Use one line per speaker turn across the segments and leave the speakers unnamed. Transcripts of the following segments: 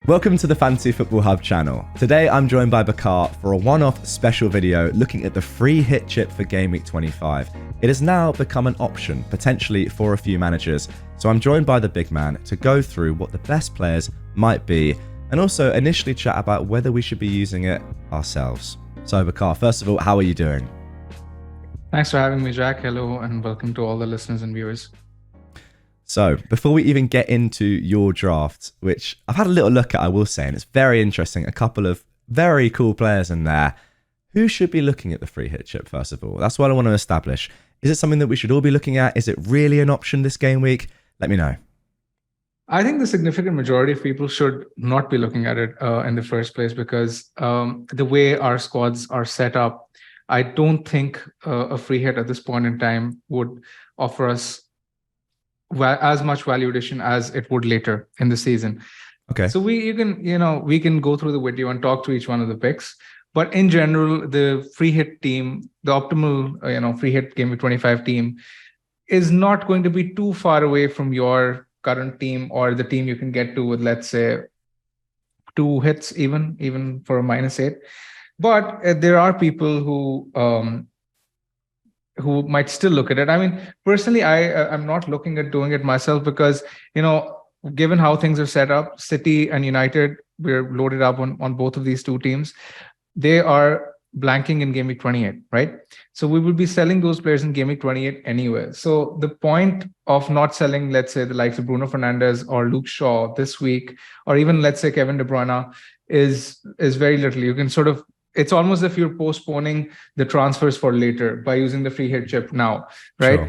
Welcome to the Fantasy Football Hub channel. Today I'm joined by Bakar for a one-off special video looking at the free hit chip for Gameweek 25. It has now become an option, potentially for a few managers, so I'm joined by the big man to go through what the best players might be and also initially chat about whether we should be using it ourselves. So Bakar, first of all, how are you doing?
Thanks for having me, Jack. Hello and welcome to all the listeners and viewers.
So, before we even get into your draft, which I've had a little look at, I will say, and it's very interesting, a couple of very cool players in there. Who should be looking at the free hit chip, first of all? That's what I want to establish. Is it something that we should all be looking at? Is it really an option this game week? Let me know.
I think the significant majority of people should not be looking at it in the first place because the way our squads are set up, I don't think a free hit at this point in time would offer us as much value addition as it would later in the season.
Okay.
So we can go through the video and talk to each one of the picks. But in general, the free hit team, the optimal free hit Gameweek 25 team, is not going to be too far away from your current team or the team you can get to with, let's say, 2 hits even for a -8. But there are people who might still look at it. I mean, personally, I'm not looking at doing it myself because, given how things are set up, City and United, we're loaded up on both of these two teams. They are blanking in Gameweek 28, right? So we will be selling those players in Gameweek 28 anyway. So the point of not selling, let's say, the likes of Bruno Fernandes or Luke Shaw this week, or even, let's say, Kevin De Bruyne, is very little. You can sort of, it's almost as if you're postponing the transfers for later by using the free hit chip now, right? Sure.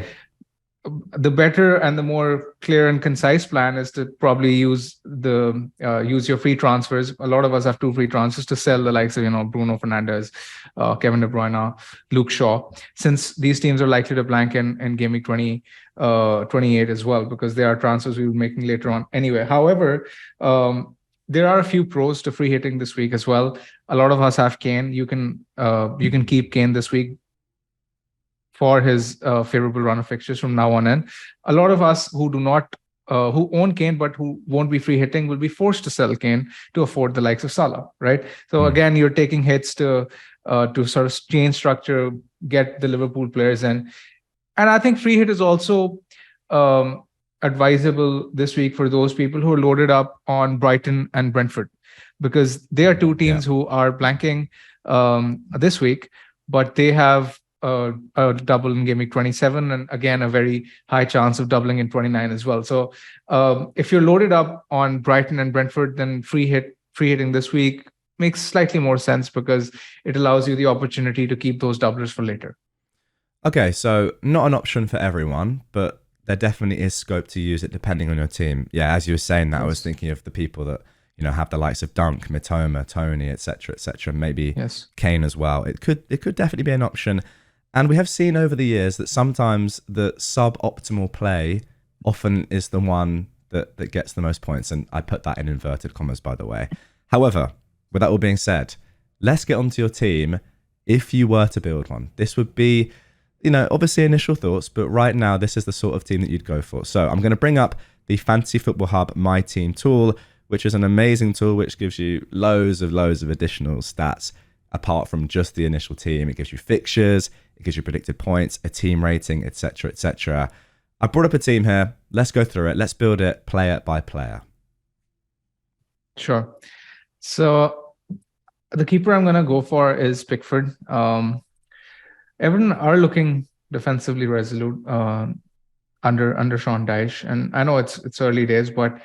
The better and the more clear and concise plan is to probably use your free transfers. A lot of us have 2 free transfers to sell the likes of Bruno Fernandes, Kevin De Bruyne, Luke Shaw, since these teams are likely to blank in Gameweek 28 as well, because they are transfers we will be making later on anyway. However, there are a few pros to free hitting this week as well. A lot of us have Kane. You can keep Kane this week for his favorable run of fixtures from now on in. A lot of us who do not who own Kane but who won't be free hitting will be forced to sell Kane to afford the likes of Salah, right? So again, you're taking hits to sort of change structure, get the Liverpool players in, and I think free hit is also advisable this week for those people who are loaded up on Brighton and Brentford, because they are 2 teams who are blanking this week, but they have a double in Gameweek 27, and again a very high chance of doubling in 29 as well. So if you're loaded up on Brighton and Brentford, then free hitting this week makes slightly more sense because it allows you the opportunity to keep those doublers for later.
Okay, so not an option for everyone, but there definitely is scope to use it depending on your team. Yeah, as you were saying that, yes. I was thinking of the people that have the likes of Dunk, Mitoma, Tony, etc., maybe Kane as well. It could definitely be an option. And we have seen over the years that sometimes the suboptimal play often is the one that gets the most points. And I put that in inverted commas, by the way. However, with that all being said, let's get onto your team if you were to build one. This would be, obviously initial thoughts, but right now this is the sort of team that you'd go for. So I'm going to bring up the Fantasy Football Hub My Team tool, which is an amazing tool which gives you loads of additional stats apart from just the initial team. It gives you fixtures, it gives you predicted points, a team rating, etc., etc. I brought up a team here. Let's go through it. Let's build it player by player.
Sure. So the keeper I'm going to go for is Pickford. Everyone are looking defensively resolute under Sean Dyche, and I know it's early days, but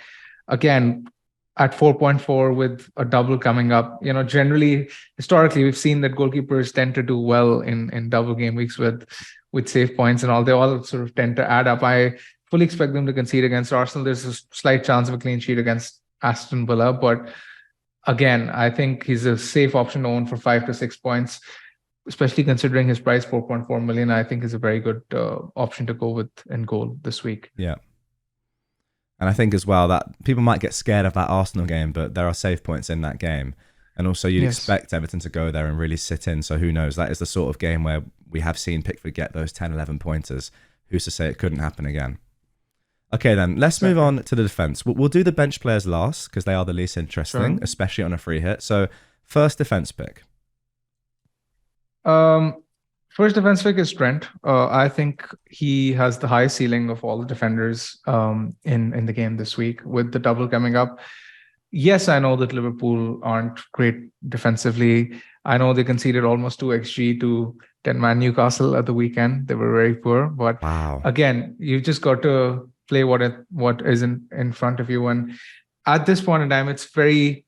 again, at 4.4 with a double coming up, generally historically we've seen that goalkeepers tend to do well in double game weeks with save points and all. They all sort of tend to add up. I fully expect them to concede against Arsenal. There's a slight chance of a clean sheet against Aston Villa, but again, I think he's a safe option to own for 5 to 6 points, especially considering his price, 4.4 million. I think is a very good option to go with in goal this week.
Yeah. And I think as well that people might get scared of that Arsenal game, but there are save points in that game. And also you'd expect Everton to go there and really sit in. So who knows? That is the sort of game where we have seen Pickford get those 10, 11 pointers. Who's to say it couldn't happen again? Okay, then let's move
Second.
on to the defense. We'll do the bench players last because they are the least interesting,
Sure.
especially on a free hit. So, first defense pick.
Um, First defense pick is Trent. I think he has the high ceiling of all the defenders in the game this week with the double coming up. Yes, I know that Liverpool aren't great defensively. I know they conceded almost 2 xg to 10-man Newcastle at the weekend. They were very poor, but
Wow.
again, you've just got to play what is in front of you. And at this point in time, it's very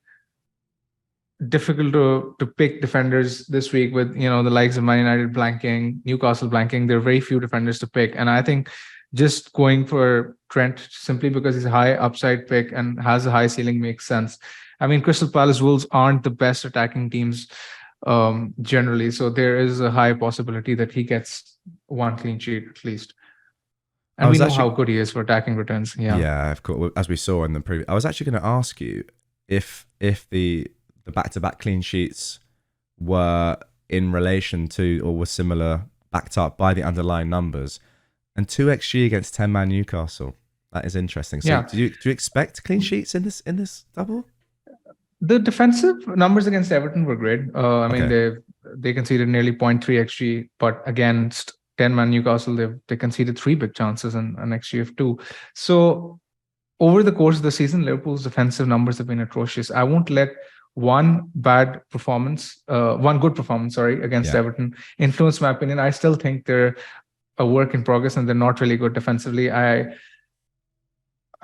difficult to pick defenders this week with the likes of Man United blanking, Newcastle blanking. There are very few defenders to pick, and I think just going for Trent simply because he's a high upside pick and has a high ceiling makes sense. I mean, Crystal Palace Wolves aren't the best attacking teams generally, so there is a high possibility that he gets one clean sheet at least.
I
And we
was
know how
actually,
good he is for attacking returns. Yeah.
yeah, of course, as we saw in the previous. I was actually going to ask you if the back-to-back clean sheets were in relation to or were similar, backed up by the underlying numbers, and 2 xg against 10-man Newcastle. That is interesting. So,
Yeah.
do you expect clean sheets in this double?
The defensive numbers against Everton were great. I mean,
Okay.
they conceded nearly 0.3 xg, but against 10-man Newcastle, they conceded three big chances and an xg of 2. So over the course of the season, Liverpool's defensive numbers have been atrocious. I won't let one good performance, sorry, against
Yeah.
Everton influence my opinion. I still think they're a work in progress and they're not really good defensively. I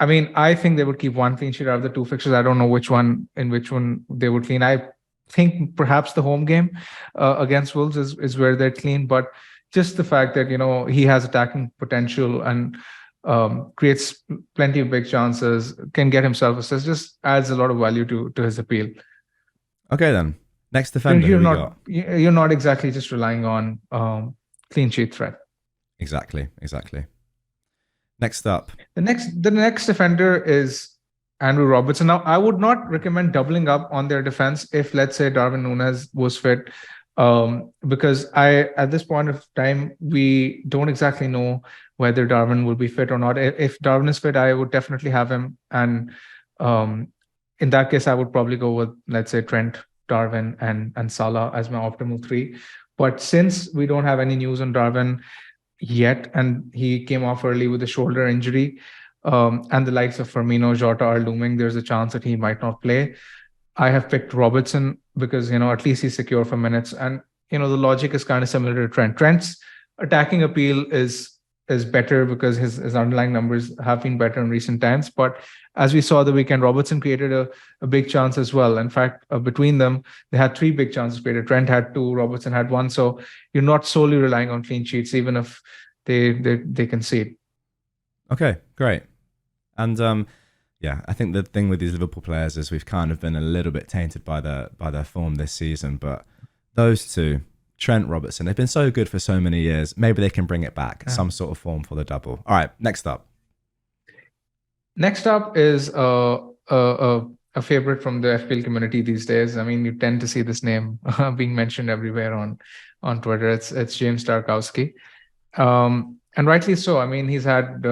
mean, I think they would keep one clean sheet out of the two fixtures. I don't know which one they would clean. I think perhaps the home game against Wolves is where they're clean, but just the fact that he has attacking potential and creates plenty of big chances, can get himself assists, just adds a lot of value to his appeal.
Okay, then. Next defender, who we got?
You're not exactly just relying on clean sheet threat.
Exactly. Next up.
The next defender is Andrew Robertson. Now, I would not recommend doubling up on their defense if, let's say, Darwin Núñez was fit, because at this point of time, we don't exactly know whether Darwin will be fit or not. If Darwin is fit, I would definitely have him. And in that case, I would probably go with, let's say, Trent, Darwin, and Salah as my optimal three. But since we don't have any news on Darwin yet, and he came off early with a shoulder injury, and the likes of Firmino, Jota are looming, there's a chance that he might not play. I have picked Robertson because at least he's secure for minutes, and the logic is kind of similar to Trent. Trent's attacking appeal is better because his underlying numbers have been better in recent times. But as we saw the weekend, Robertson created a big chance as well. In fact, between them, they had three big chances created. Trent had two, Robertson had one. So you're not solely relying on clean sheets, even if they concede.
Okay, great. And yeah, I think the thing with these Liverpool players is we've kind of been a little bit tainted by their form this season, but those two, Trent, Robertson, they've been so good for so many years. Maybe they can bring it back, some sort of form for the double. All right, next up.
Next up is a favorite from the FPL community these days. I mean, you tend to see this name being mentioned everywhere on Twitter. It's James Tarkowski, and rightly so. I mean, he's had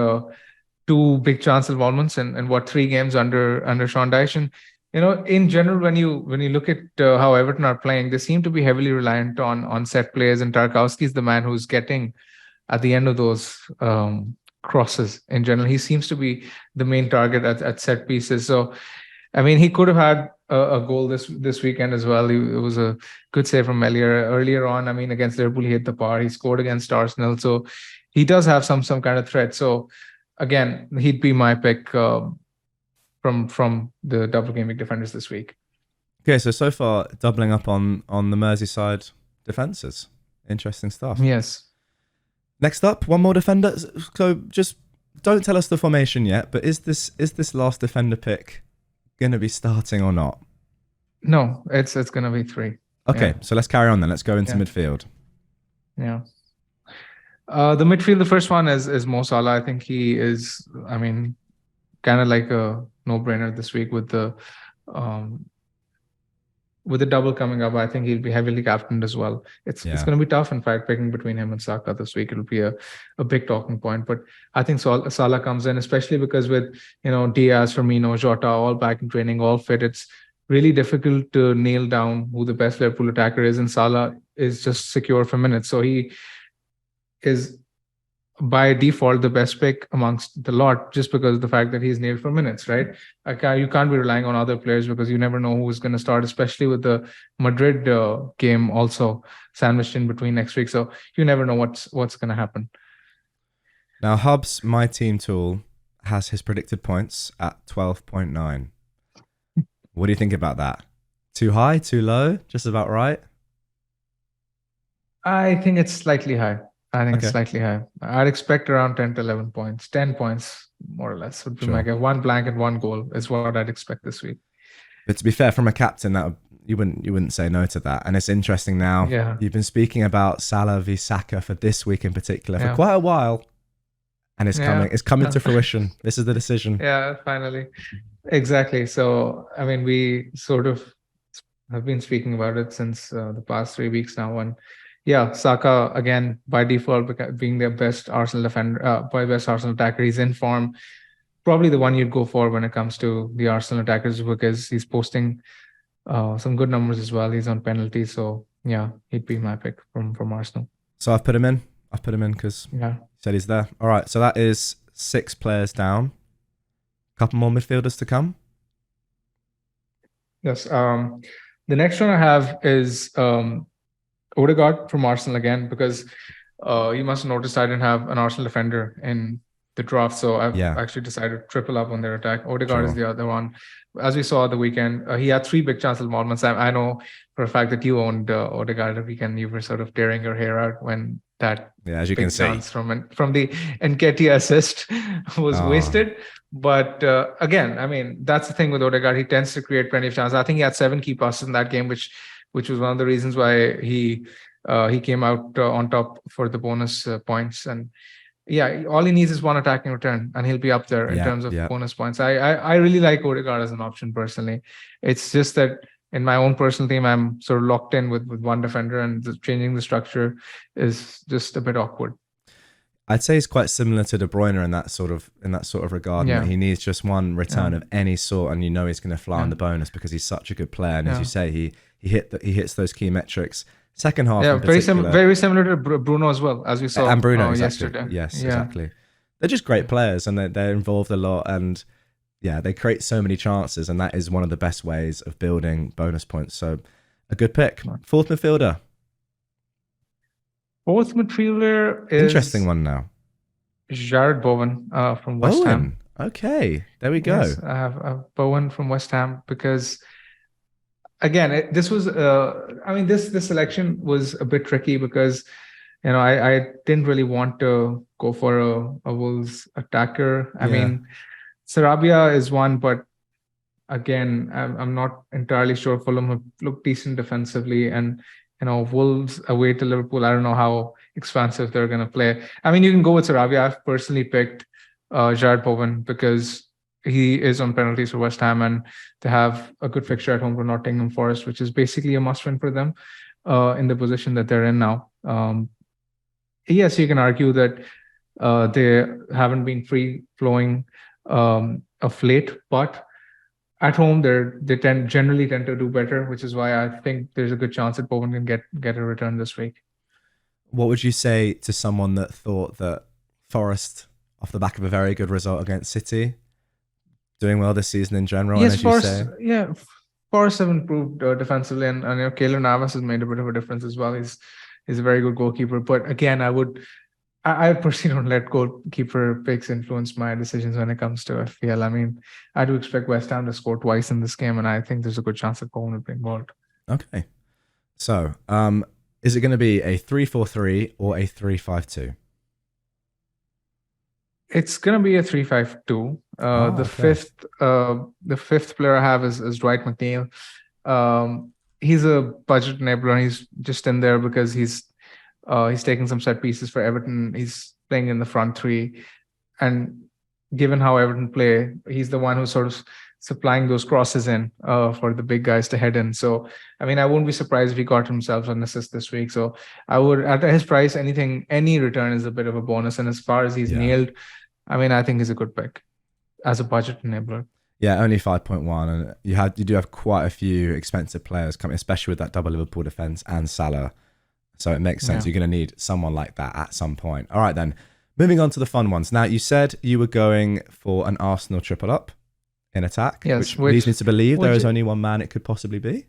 two big chance involvements in what, 3 games under Sean Dyche. And in general, when you look at how Everton are playing, they seem to be heavily reliant on set plays, and Tarkowski is the man who's getting at the end of those crosses. In general, he seems to be the main target at set pieces. So, I mean, he could have had a goal this weekend as well. It was a good save from Mellier earlier on. I mean, against Liverpool, he hit the bar. He scored against Arsenal, so he does have some kind of threat. So, again, he'd be my pick from the double game week defenders this week.
Okay, so far doubling up on the Merseyside defenses. Interesting stuff.
Yes.
Next up, one more defender. So just don't tell us the formation yet, but is this last defender pick going to be starting or not?
No, it's going to be 3.
Okay, so let's carry on then. Let's go into midfield.
Yeah. The midfield, the first one is Mo Salah. I think he is, I mean, kind of like a no-brainer this week with the with the double coming up, I think he'll be heavily captained as well. It's
Yeah.
going to be tough, in fact, picking between him and Saka this week. It'll be a big talking point. But I think Salah comes in, especially because with Diaz, Firmino, Jota all back in training, all fit. It's really difficult to nail down who the best Liverpool attacker is, and Salah is just secure for minutes. So he is by default the best pick amongst the lot, just because of the fact that he's nailed for minutes, right? You can't be relying on other players because you never know who's going to start, especially with the Madrid game also sandwiched in between next week. So you never know what's going to happen.
Now, Hub's My Team tool has his predicted points at 12.9. What do you think about that? Too high, too low, just about right?
I think it's slightly high. It's
Okay.
slightly high. I'd expect around 10 to 11 points. 10 points, more or less, would be my guess. One blank and one goal is what I'd expect this week.
But to be fair, from a captain, that you wouldn't say no to that. And it's interesting now.
Yeah.
You've been speaking about Salah v Saka for this week in particular for quite a while, and it's coming. It's coming to fruition. This is the decision.
Yeah, finally. Exactly. So, I mean, we sort of have been speaking about it since the past 3 weeks now. And yeah, Saka, again, by default, being their best Arsenal defender, by best Arsenal attacker, he's in form. Probably the one you'd go for when it comes to the Arsenal attackers, because he's posting some good numbers as well. He's on penalties. So yeah, he'd be my pick from Arsenal.
So I've put him in. Because he said he's there. All right. So that is 6 players down. Couple more midfielders to come.
Yes. The next one I have is Odegaard from Arsenal again, because you must have noticed I didn't have an Arsenal defender in the draft, so I've actually decided to triple up on their attack. Odegaard is the other one. As we saw the weekend, he had 3 big chance involvements. I know for a fact that you owned Odegaard the weekend. You were sort of tearing your hair out when that
as you can see
from the Nketiah assist was wasted. But again, I mean, that's the thing with Odegaard. He tends to create plenty of chances. I think he had 7 key passes in that game, which was one of the reasons why he came out on top for the bonus points. And yeah, all he needs is one attacking return, and he'll be up there in terms of bonus points. I really like Odegaard as an option personally. It's just that in my own personal team, I'm sort of locked in with one defender, and changing the structure is just a bit awkward.
I'd say he's quite similar to De Bruyne in that sort of regard. Yeah. He needs just one return of any sort, and he's going to fly on the bonus because he's such a good player. And as you say, he hits those key metrics. Second half,
very similar to Bruno as well, as we saw.
And Bruno
yesterday.
Yes, exactly. They're just great players, and they're involved a lot, and they create so many chances, and that is one of the best ways of building bonus points. So, a good pick. Fourth midfielder.
Fourth midfielder is
interesting one now.
Jarrod Bowen from West Ham.
Okay, there we go.
Yes, I have Bowen from West Ham because, again, this was this selection was a bit tricky because I didn't really want to go for a Wolves attacker. I mean, Sarabia is one, but again, I'm not entirely sure. Fulham have looked decent defensively, and Wolves away to Liverpool, I don't know how expansive they're going to play. I mean, you can go with Sarabia. I've personally picked Jarrod Bowen because he is on penalties for West Ham, and they have a good fixture at home for Nottingham Forest, which is basically a must-win for them in the position that they're in now. Yes, you can argue that they haven't been free-flowing of late, but at home, they generally tend to do better, which is why I think there's a good chance that Bowen can get a return this week.
What would you say to someone that thought that Forest, off the back of a very good result against City, doing well this season in general?
Yes, Forest have improved defensively, and Keylor Navas has made a bit of a difference as well. He's a very good goalkeeper, but again, I personally don't let goalkeeper picks influence my decisions when it comes to FPL. I mean, I do expect West Ham to score twice in this game, and I think there's a good chance that Bowen will be involved.
Okay. So, is it going to be a 3-4-3 or a 3-5-2?
It's going to be a 3-5-2. The fifth player I have is Dwight McNeil. He's a budget enabler, and he's just in there because he's taking some set pieces for Everton. He's playing in the front three, and given how Everton play, he's the one who sort of supplying those crosses in for the big guys to head in. So, I mean, I wouldn't be surprised if he got himself an assist this week. So, I would, at his price, any return is a bit of a bonus. And as far as he's
Yeah.
nailed, I mean, I think he's a good pick as a budget enabler.
Yeah, only 5.1, and you do have quite a few expensive players coming, especially with that double Liverpool defense and Salah. So it makes sense.
Yeah.
You're going to need someone like that at some point. All right, then. Moving on to the fun ones. Now, you said you were going for an Arsenal triple up in attack,
Yes,
which leads me to believe there is only one man it could possibly be.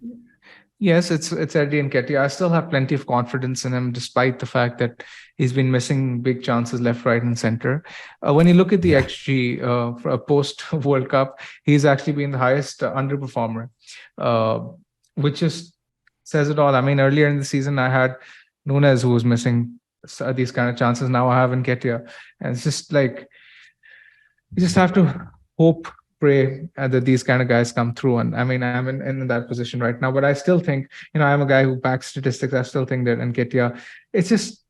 Yes, it's Eddie Nketiah. I still have plenty of confidence in him, despite the fact that he's been missing big chances left, right, and center. When you look at the XG for a post World Cup, he's actually been the highest underperformer, which just says it all. I mean, earlier in the season, I had Nunes, who was missing these kind of chances. Now I have Nketiah, and it's just like you just have to hope, pray that these kind of guys come through. And I mean, I'm in that position right now, but I still think, I'm a guy who backs statistics. I still think that Nketiah, it's just,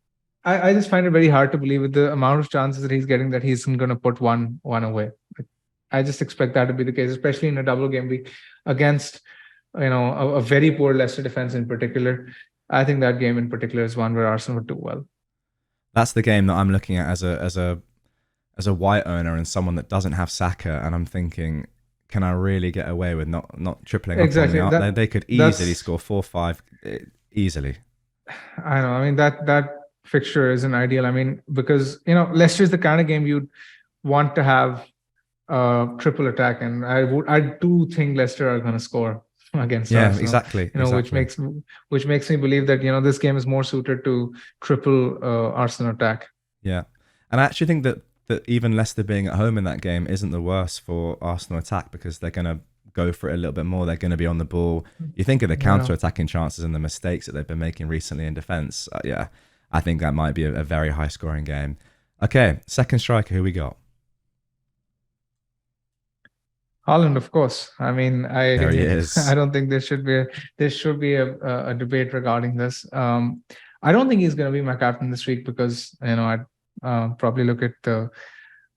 I just find it very hard to believe with the amount of chances that he's getting that he's going to put one away. I just expect that to be the case, especially in a double game week against, a very poor Leicester defense in particular. I think that game in particular is one where Arsenal would do well.
That's the game that I'm looking at as a white owner and someone that doesn't have Saka, and I'm thinking, can I really get away with not tripling
exactly.
up on the they could easily score 4-5 easily.
I know. I mean, that fixture isn't ideal. I mean, because Leicester is the kind of game you'd want to have triple attack, and I do think Leicester are going to score against Arsenal.
Exactly.
Which makes me believe that this game is more suited to triple Arsenal attack.
Yeah, and I actually think that even Leicester being at home in that game isn't the worst for Arsenal attack, because they're going to go for it a little bit more. They're going to be on the ball. You think of the counter-attacking chances and the mistakes that they've been making recently in defence. I think that might be a very high-scoring game. Okay, second striker, who we got?
Haaland, of course. I mean,
there he is.
I don't think there should be a debate regarding this. I don't think he's going to be my captain this week because I'd probably look at the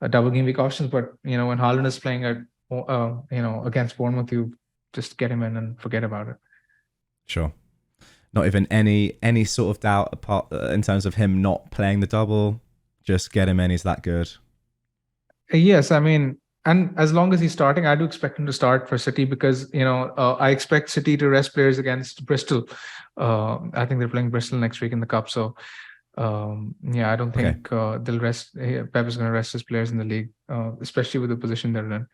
double game week options. But when Haaland is playing at against Bournemouth, you just get him in and forget about it.
Sure. Not even any sort of doubt apart in terms of him not playing the double. Just get him in. He's that good.
Yes, I mean. And as long as he's starting, I do expect him to start for City because, I expect City to rest players against Bristol. I think they're playing Bristol next week in the Cup. So, I don't think they'll rest. Pep is going to rest his players in the league, especially with the position they're in.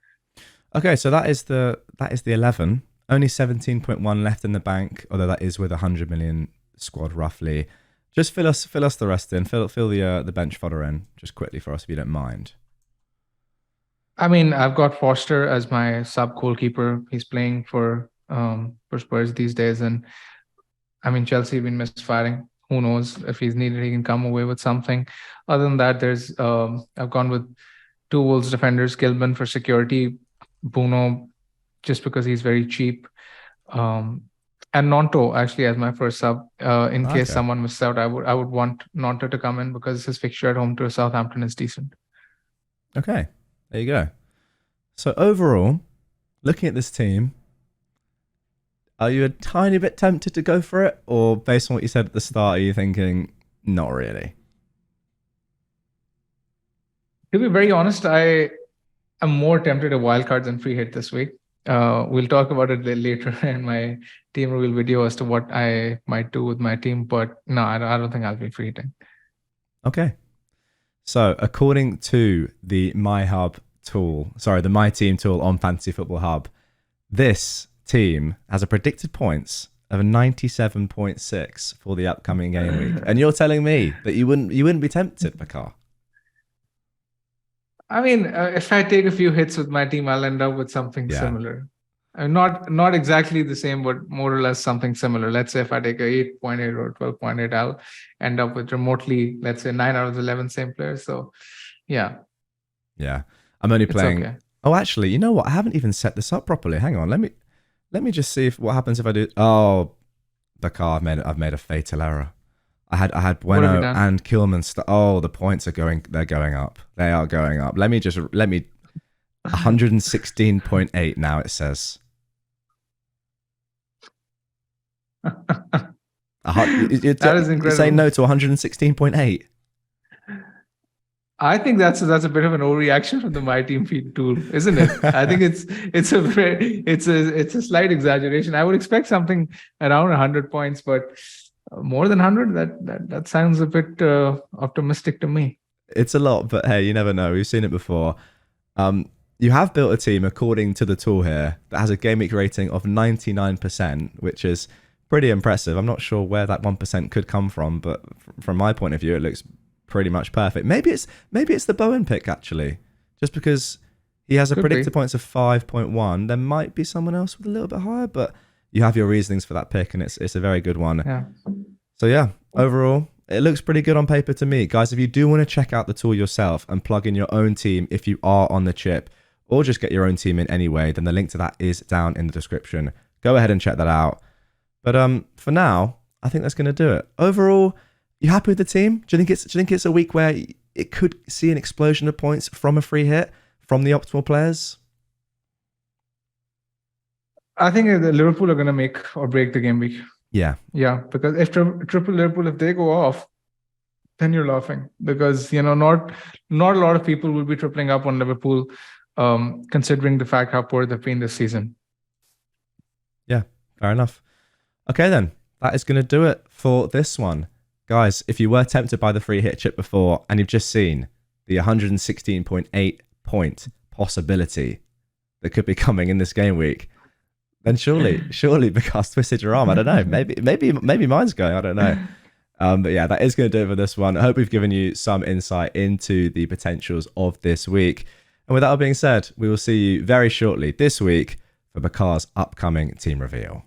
Okay,
so that is the 11. Only 17.1 left in the bank, although that is with 100 million squad roughly. Just fill us the rest in. Fill the bench fodder in just quickly for us if you don't mind.
I mean, I've got Foster as my sub goalkeeper. He's playing for Spurs these days, and I mean Chelsea have been misfiring. Who knows if he's needed, he can come away with something. Other than that, there's I've gone with two Wolves defenders, Kilman for security, Bruno just because he's very cheap, and Nonto actually as my first sub. In case someone missed out, I would want Nonto to come in because his fixture at home to Southampton is decent.
Okay. There you go. So overall, looking at this team, are you a tiny bit tempted to go for it? Or based on what you said at the start, are you thinking, not really?
To be very honest, I am more tempted to wildcard than free hit this week. We'll talk about it later in my team reveal video as to what I might do with my team. But no, I don't think I'll be free hitting.
Okay. So, according to the My Team tool on Fantasy Football Hub, this team has a predicted points of 97.6 for the upcoming game week. And you're telling me that you wouldn't be tempted, Bakar?
I mean, if I take a few hits with my team, I'll end up with something similar. Not exactly the same, but more or less something similar. Let's say if I take a 8.8 or 12.8, I'll end up with remotely, let's say 9 out of 11 same players. So, yeah.
Yeah. I'm only playing. Okay. Oh, actually, you know what? I haven't even set this up properly. Hang on. Let me just see what happens if I do. Oh, Bakar, I've made a fatal error. I had Bueno and Kilman. The points are going. They're going up. They are going up. 116.8 now it says.
That is
You're saying no
incredible.
to 116.8?
I think that's a bit of an overreaction from the My Team feed tool, isn't it? I think it's a slight exaggeration. I would expect something around 100 points, but more than 100, that sounds a bit optimistic to me.
It's a lot, but hey, you never know. We've seen it before. You have built a team according to the tool here that has a game week rating of 99%, which is pretty impressive. I'm not sure where that 1% could come from, but from my point of view, it looks pretty much perfect. Maybe it's the Bowen pick actually, just because he has a
Could be.
predicted points of 5.1. There might be someone else with a little bit higher, but you have your reasonings for that pick, and it's a very good one.
Yeah.
So yeah, overall, it looks pretty good on paper to me. Guys, if you do want to check out the tool yourself and plug in your own team if you are on the chip, or just get your own team in anyway, then the link to that is down in the description. Go ahead and check that out. But for now, I think that's going to do it. Overall, you happy with the team? Do you think it's a week where it could see an explosion of points from a free hit from the optimal players?
I think the Liverpool are going to make or break the game week.
Yeah.
Yeah, because if triple Liverpool, if they go off, then you're laughing because not a lot of people will be tripling up on Liverpool, considering the fact how poor they've been this season.
Yeah, fair enough. Okay then, that is going to do it for this one. Guys, if you were tempted by the free hit chip before and you've just seen the 116.8 point possibility that could be coming in this game week, then surely Bakar's twisted your arm. I don't know. Maybe mine's going. I don't know. But yeah, that is going to do it for this one. I hope we've given you some insight into the potentials of this week. And with that all being said, we will see you very shortly this week for Bakar's upcoming team reveal.